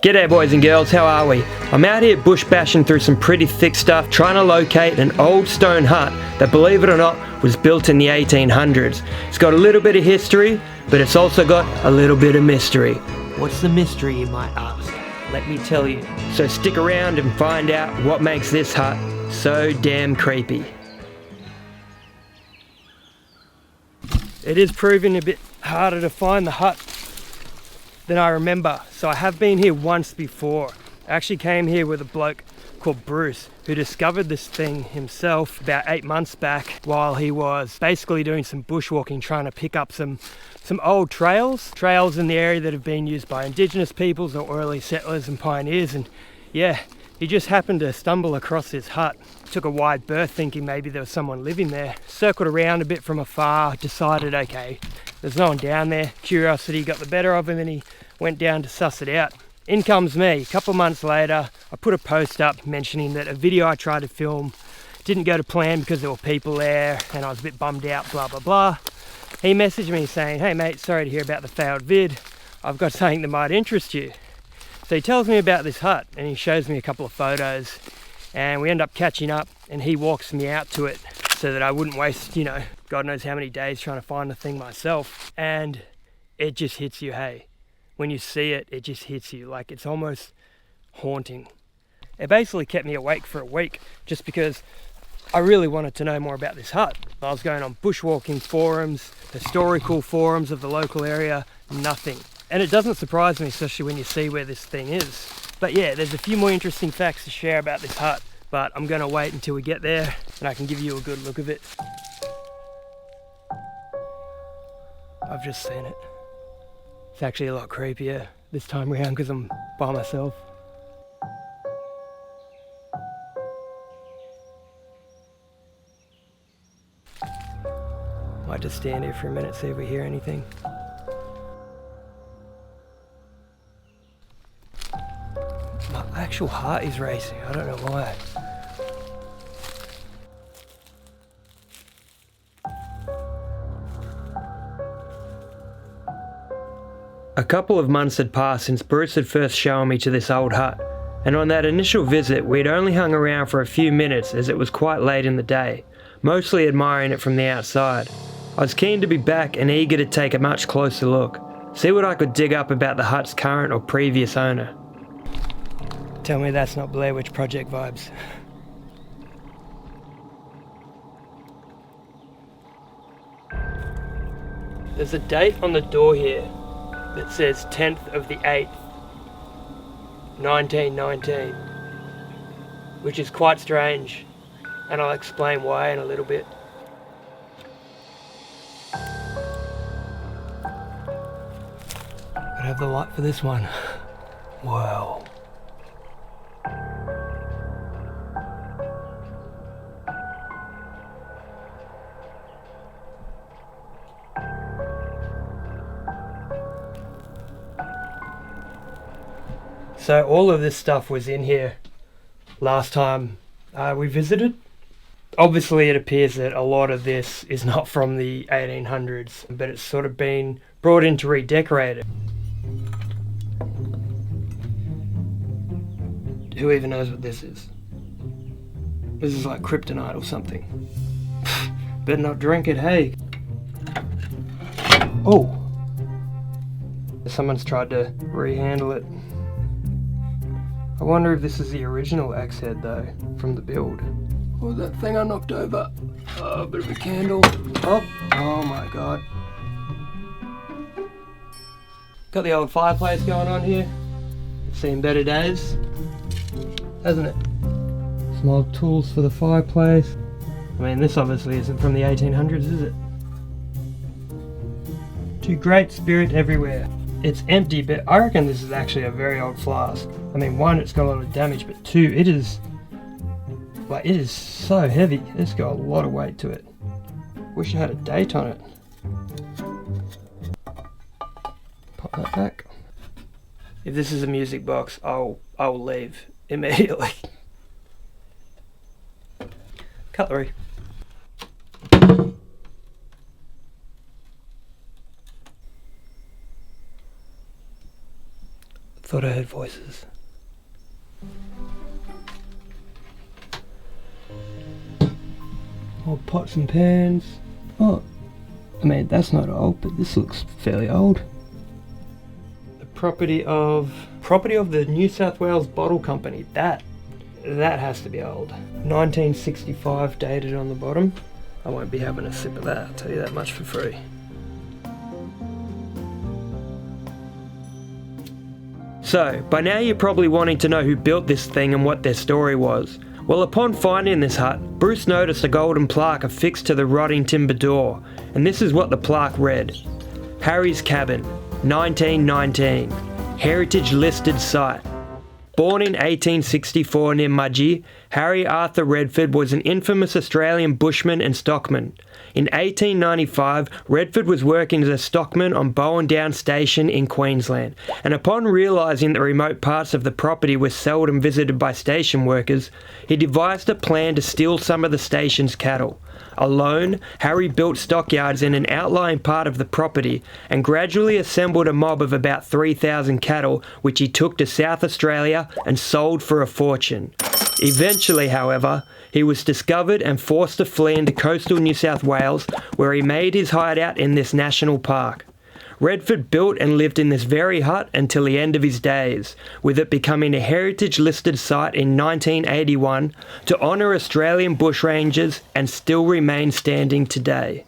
G'day boys and girls, how are we? I'm out here bush bashing through some pretty thick stuff trying to locate an old stone hut that, believe it or not, was built in the 1800s. It's got a little bit of history, but it's also got a little bit of mystery. What's the mystery, you might ask? Let me tell you. So stick around and find out what makes this hut so damn creepy. It is proving a bit harder to find the hut than I remember. So I have been here once before. I actually came here with a bloke called Bruce who discovered this thing himself about 8 months back while he was basically doing some bushwalking, trying to pick up some old trails in the area that have been used by indigenous peoples or early settlers and pioneers. And yeah, he just happened to stumble across this hut. Took a wide berth thinking maybe there was someone living there. Circled around a bit from afar, decided okay, there's no one down there. Curiosity got the better of him and he went down to suss it out. In comes me. A couple months later, I put a post up mentioning that a video I tried to film didn't go to plan because there were people there and I was a bit bummed out, blah, blah, blah. He messaged me saying, hey mate, sorry to hear about the failed vid. I've got something that might interest you. So he tells me about this hut and he shows me a couple of photos and we end up catching up and he walks me out to it so that I wouldn't waste, God knows how many days trying to find the thing myself. And it just hits you, hey. When you see it, it just hits you like it's almost haunting. It basically kept me awake for a week just because I really wanted to know more about this hut. I was going on bushwalking forums, historical forums of the local area, nothing. And it doesn't surprise me, especially when you see where this thing is. But yeah, there's a few more interesting facts to share about this hut, but I'm gonna wait until we get there and I can give you a good look of it. I've just seen it. It's actually a lot creepier this time around because I'm by myself. Might just stand here for a minute, see if we hear anything. My actual heart is racing, I don't know why. A couple of months had passed since Bruce had first shown me to this old hut, and on that initial visit we'd only hung around for a few minutes as it was quite late in the day, mostly admiring it from the outside. I was keen to be back and eager to take a much closer look, see what I could dig up about the hut's current or previous owner. Tell me that's not Blair Witch Project vibes. There's a date on the door here that says 10th of the 8th, 1919, which is quite strange, and I'll explain why in a little bit. Gotta have the light for this one. Wow. So all of this stuff was in here last time we visited. Obviously it appears that a lot of this is not from the 1800s, but it's sort of been brought in to redecorate it. Who even knows what this is? This is like kryptonite or something. Better not drink it, hey. Oh! Someone's tried to rehandle it. I wonder if this is the original axe head though, from the build. What was that thing I knocked over? Oh, a bit of a candle. Oh my god. Got the old fireplace going on here. It's seen better days, hasn't it? Some old tools for the fireplace. I mean, this obviously isn't from the 1800s, is it? To great spirit everywhere. It's empty, but I reckon this is actually a very old flask. I mean, one, it's got a lot of damage, but two, it is so heavy. It's got a lot of weight to it. Wish I had a date on it. Pop that back. If this is a music box, I'll leave immediately. Cutlery. Thought I heard voices. Old pots and pans. Oh, I mean, that's not old, but this looks fairly old. The property of the New South Wales Bottle Company. That has to be old. 1965 dated on the bottom. I won't be having a sip of that, I'll tell you that much for free. So, by now you're probably wanting to know who built this thing and what their story was. Well, upon finding this hut, Bruce noticed a golden plaque affixed to the rotting timber door, and this is what the plaque read: Harry's Cabin, 1919, Heritage Listed Site. Born in 1864 near Mudgee, Harry Arthur Redford was an infamous Australian bushman and stockman. In 1895, Redford was working as a stockman on Bowen Down Station in Queensland, and upon realising that remote parts of the property were seldom visited by station workers, he devised a plan to steal some of the station's cattle. Alone, Harry built stockyards in an outlying part of the property and gradually assembled a mob of about 3,000 cattle, which he took to South Australia and sold for a fortune. Eventually, however, he was discovered and forced to flee into coastal New South Wales, where he made his hideout in this national park. Redford built and lived in this very hut until the end of his days, with it becoming a heritage listed site in 1981 to honour Australian bushrangers and still remains standing today.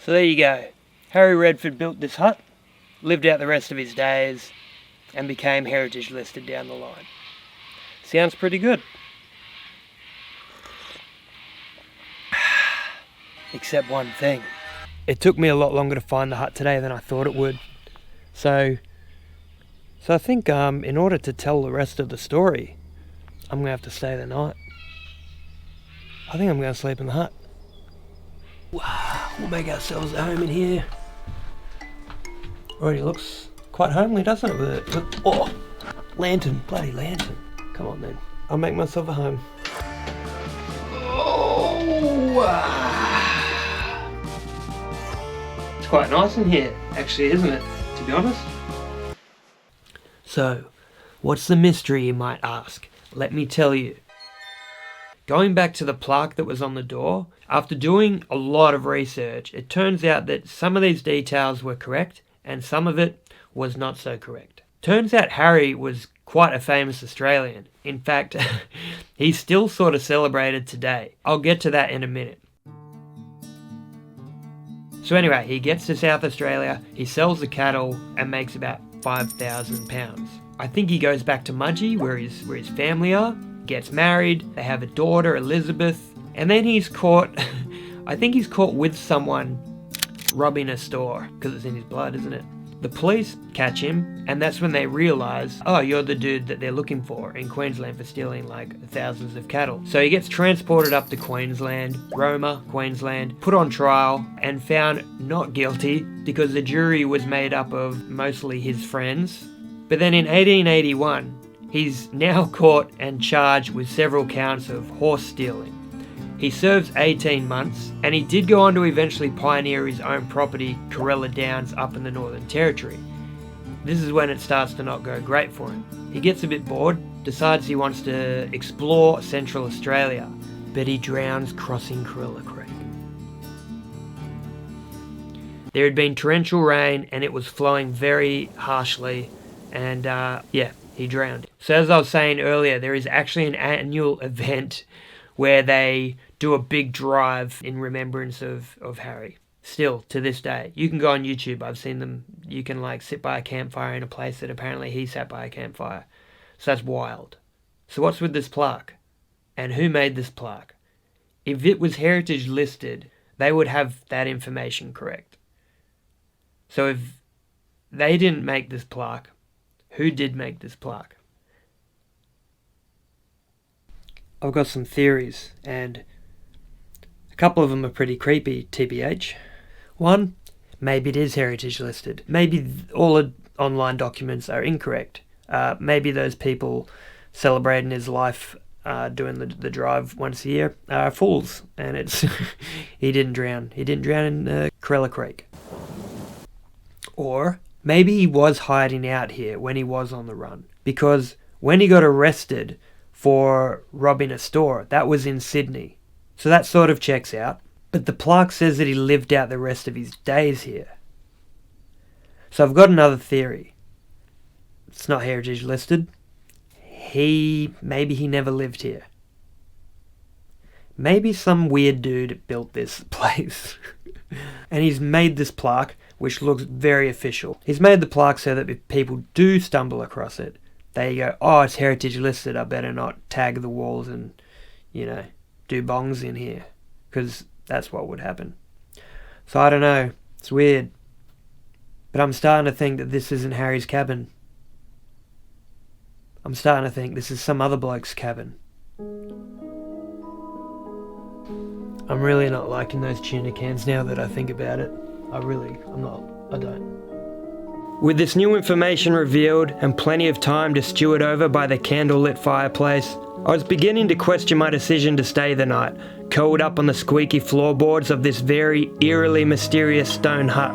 So there you go. Harry Redford built this hut, lived out the rest of his days, and became heritage listed down the line. Sounds pretty good. Except one thing. It took me a lot longer to find the hut today than I thought it would. So I think in order to tell the rest of the story, I'm going to have to stay the night. I think I'm going to sleep in the hut. Wow, we'll make ourselves a home in here. Already looks quite homely, doesn't it? With oh, lantern, bloody lantern. Come on then, I'll make myself a home. Oh, it's quite nice in here, actually, isn't it? To be honest. So, what's the mystery, you might ask? Let me tell you. Going back to the plaque that was on the door, after doing a lot of research, it turns out that some of these details were correct and some of it was not so correct. Turns out Harry was quite a famous Australian. In fact, he's still sort of celebrated today. I'll get to that in a minute. So anyway, he gets to South Australia, he sells the cattle and makes about £5,000. I think he goes back to Mudgee where his family are, gets married, they have a daughter, Elizabeth, and then he's caught, I think he's caught with someone robbing a store, because it's in his blood, isn't it? The police catch him, and that's when they realise, oh, you're the dude that they're looking for in Queensland for stealing like thousands of cattle. So he gets transported up to Queensland, Roma, Queensland, put on trial, and found not guilty because the jury was made up of mostly his friends. But then in 1881, he's now caught and charged with several counts of horse stealing. He serves 18 months, and he did go on to eventually pioneer his own property, Corella Downs, up in the Northern Territory. This is when it starts to not go great for him. He gets a bit bored, decides he wants to explore Central Australia, but he drowns crossing Corella Creek. There had been torrential rain, and it was flowing very harshly, and he drowned. So as I was saying earlier, there is actually an annual event where they do a big drive in remembrance of Harry. Still, to this day. You can go on YouTube, I've seen them. You can like sit by a campfire in a place that apparently he sat by a campfire. So that's wild. So what's with this plaque? And who made this plaque? If it was heritage listed, they would have that information correct. So if they didn't make this plaque, who did make this plaque? I've got some theories, and a couple of them are pretty creepy, TBH. One, maybe it is heritage listed. Maybe all the online documents are incorrect. Maybe those people celebrating his life, doing the drive once a year, are fools, and it's he didn't drown. He didn't drown in Corella Creek. Or maybe he was hiding out here when he was on the run, because when he got arrested for robbing a store, that was in Sydney. So that sort of checks out. But the plaque says that he lived out the rest of his days here. So I've got another theory. It's not heritage listed. Maybe he never lived here. Maybe some weird dude built this place. And he's made this plaque, which looks very official. He's made the plaque so that if people do stumble across it, they go, oh, it's heritage listed, I better not tag the walls and, do bongs in here. Because that's what would happen. So I don't know. It's weird. But I'm starting to think that this isn't Harry's cabin. I'm starting to think this is some other bloke's cabin. I'm really not liking those tuna cans now that I think about it. I don't. With this new information revealed and plenty of time to stew it over by the candlelit fireplace, I was beginning to question my decision to stay the night, curled up on the squeaky floorboards of this very eerily mysterious stone hut.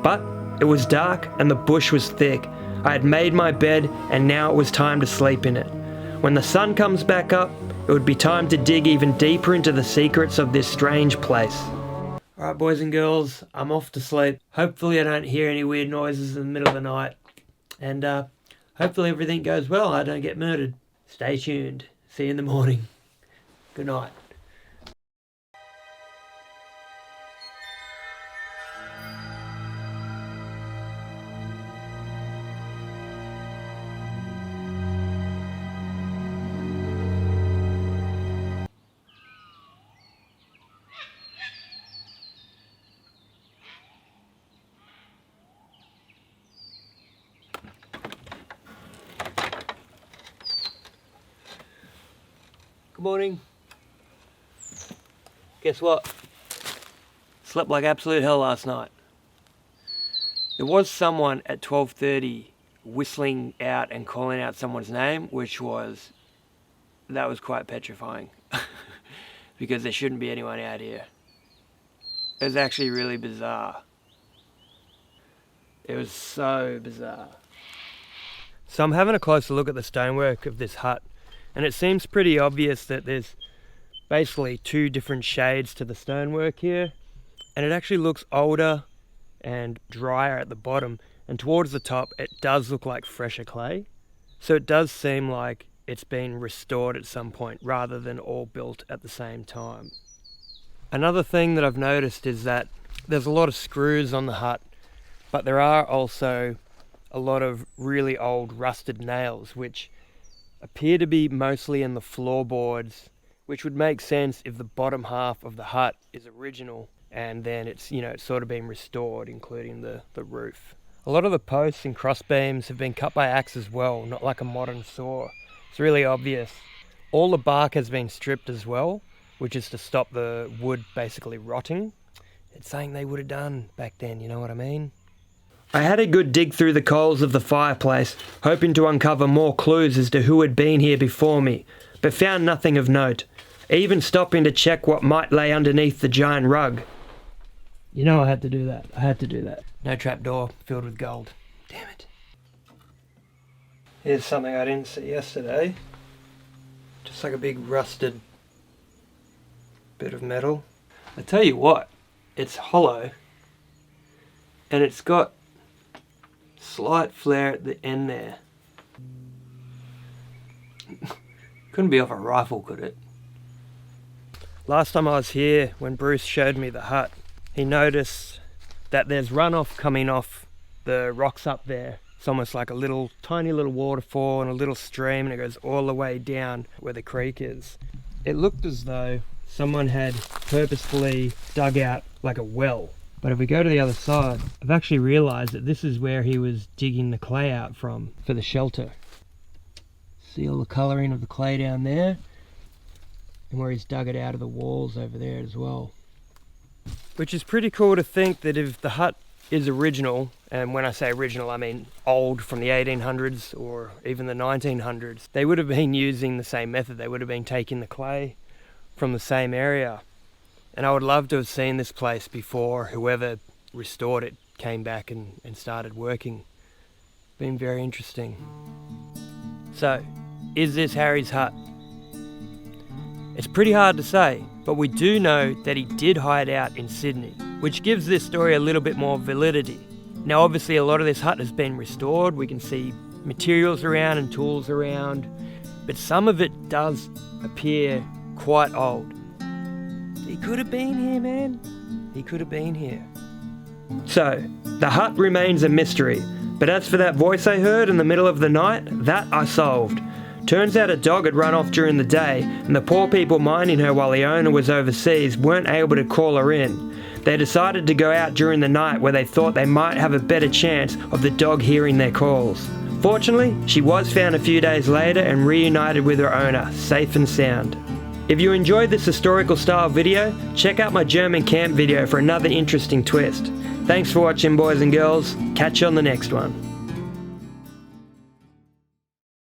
But it was dark and the bush was thick. I had made my bed and now it was time to sleep in it. When the sun comes back up, it would be time to dig even deeper into the secrets of this strange place. Alright, boys and girls, I'm off to sleep. Hopefully I don't hear any weird noises in the middle of the night. And hopefully everything goes well, I don't get murdered. Stay tuned. See you in the morning. Good night. Good morning. Guess what? Slept like absolute hell last night. There was someone at 12:30 whistling out and calling out someone's name, that was quite petrifying. Because there shouldn't be anyone out here. It was actually really bizarre. It was so bizarre. So I'm having a closer look at the stonework of this hut. And it seems pretty obvious that there's basically two different shades to the stonework here. And it actually looks older and drier at the bottom. And towards the top, it does look like fresher clay. So it does seem like it's been restored at some point rather than all built at the same time. Another thing that I've noticed is that there's a lot of screws on the hut, but there are also a lot of really old rusted nails, which appear to be mostly in the floorboards, which would make sense if the bottom half of the hut is original and then it's sort of been restored, including the roof. A lot of the posts and cross beams have been cut by axe as well, not like a modern saw. It's really obvious. All the bark has been stripped as well, which is to stop the wood basically rotting. It's something they would have done back then, you know what I mean? I had a good dig through the coals of the fireplace, hoping to uncover more clues as to who had been here before me, but found nothing of note, even stopping to check what might lay underneath the giant rug. You know I had to do that. No trapdoor filled with gold. Damn it. Here's something I didn't see yesterday. Just like a big rusted bit of metal. I tell you what, it's hollow, and it's got slight flare at the end there. Couldn't be off a rifle, could it? Last time I was here, when Bruce showed me the hut, he noticed that there's runoff coming off the rocks up there. It's almost like a tiny little waterfall and a little stream, and it goes all the way down where the creek is. It looked as though someone had purposefully dug out like a well. But if we go to the other side, I've actually realised that this is where he was digging the clay out from for the shelter. See all the colouring of the clay down there? And where he's dug it out of the walls over there as well. Which is pretty cool to think that if the hut is original, and when I say original I mean old, from the 1800s or even the 1900s, they would have been using the same method. They would have been taking the clay from the same area. And I would love to have seen this place before whoever restored it came back and started working. Been very interesting. So, is this Harry's hut? It's pretty hard to say, but we do know that he did hide out in Sydney, which gives this story a little bit more validity. Now obviously a lot of this hut has been restored, we can see materials around and tools around, but some of it does appear quite old. He could have been here, man. He could have been here. So, the hut remains a mystery, but as for that voice I heard in the middle of the night, that I solved. Turns out a dog had run off during the day, and the poor people minding her while the owner was overseas weren't able to call her in. They decided to go out during the night where they thought they might have a better chance of the dog hearing their calls. Fortunately, she was found a few days later and reunited with her owner, safe and sound. If you enjoyed this historical style video, check out my German camp video for another interesting twist. Thanks for watching, boys and girls. Catch you on the next one.